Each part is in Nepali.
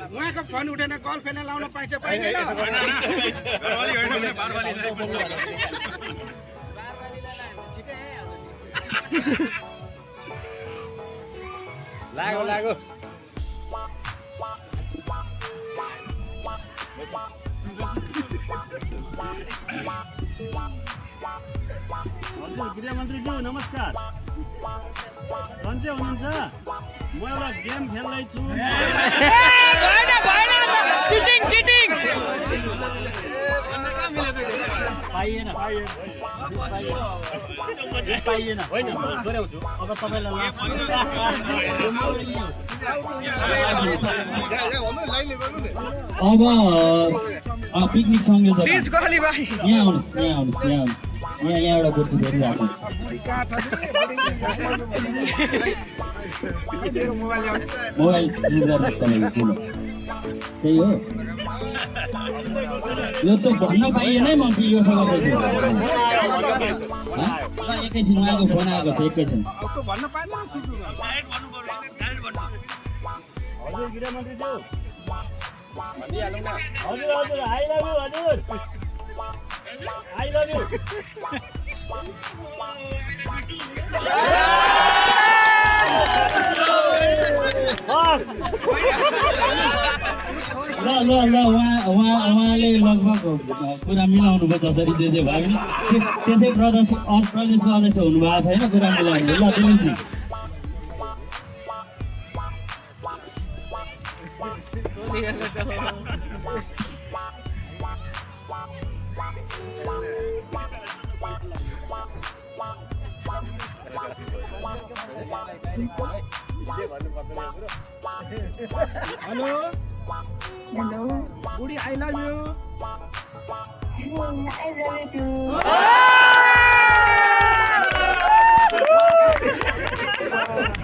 उहाँको फोन उठेन गर्लफ्रेन्ड लाउन पाइन्छ पाइदैन लागो लागो गृहमन्त्रीज्यू नमस्कार सन्चै हुनुहुन्छ म एउटा गेम खेल्दैछु पाइएन होइन दोहोऱ्याउँछु अब तपाईँलाई अब पिकनिक संयोजक यहाँ आउनुहोस् यहाँ एउटा कुर्सी फेरिरहेको मोबाइल युज गर्नुहोस् तपाईँको ठुलो त्यही हो यो त भन्न पाइएन म पियोसँग गर्दैछु एकैछिन उहाँको फोन आएको छ एकैछिन हजुर गृहमन्त्रीज्यू हजुर हजुर आई लभ यु हजुर आई लभ यु ल उहाँले लगभग कुरा मिलाउनु भयो जसरी जे भयो भने त्यसै प्रदेशको अध्यक्ष हुनुभएको छैन कुरा मिलाउनु ल दिदी हेलो बुढी आई लभ यु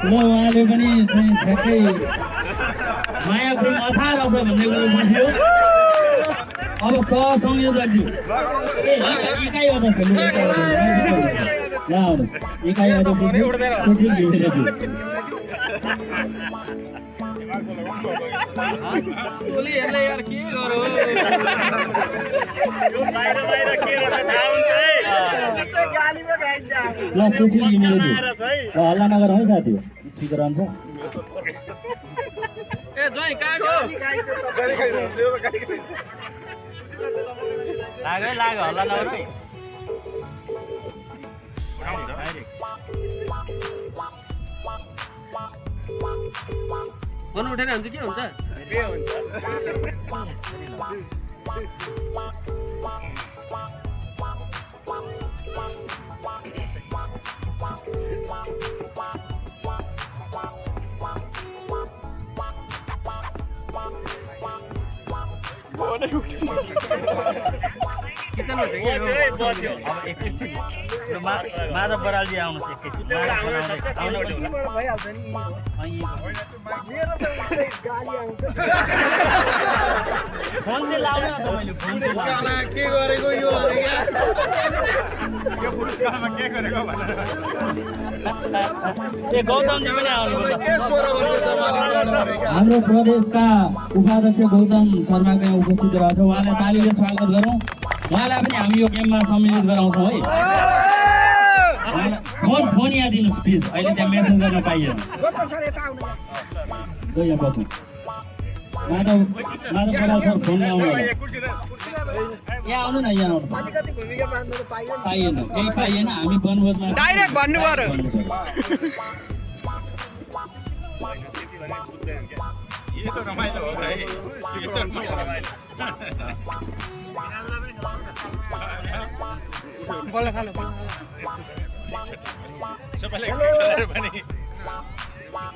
ल उहाँले पनि ठ्याक्कै माया प्रेम अथाह रहेछ भन्ने कुरो बुझ्यो अब सहसंयोजकज्यू इकाइ अध्यक्ष ल आउनुहोस् इकाइ अध्यक्ष सुशील घिमिरेज्यू यार के गरौँ ल सुशील घिमिरेज्यू हल्ला नगर है साथी स्पिकर अन छ ए जय कहाँ गयो लाग्यो हल्ला नगर फोन उठेर हुन्छ के हुन्छ किचनमा छ कि अब एकैछिन माधव बरालजी आउनुहोस् एकैछिन फोन चाहिँ लाउनु तपाईँले फोन के गरेको यो ए गौतमजी पनि आउनुभयो हाम्रो प्रदेशका उपाध्यक्ष गौतम शर्माको यहाँ उपस्थित रहेछ उहाँलाई तालीले स्वागत गरौँ उहाँलाई पनि हामी यो गेममा सम्मिलित गराउँछौँ है फोन यहाँ दिनुहोस् प्लिज अहिले त्यहाँ मेसेज गर्न पाइएन यहाँ बस्नु माधव बराल सर फोन ल्याउनु यहाँ आउनु न यहाँ आउनु पाइएन केही पाइएन हामी वनभोजमा डाइरेक्ट भन्नु पर्यो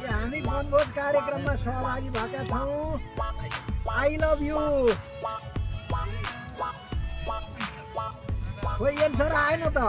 हामी वनभोज कार्यक्रममा सहभागी भएका छौँ आई लभ यु खोइ एन्सर आएन त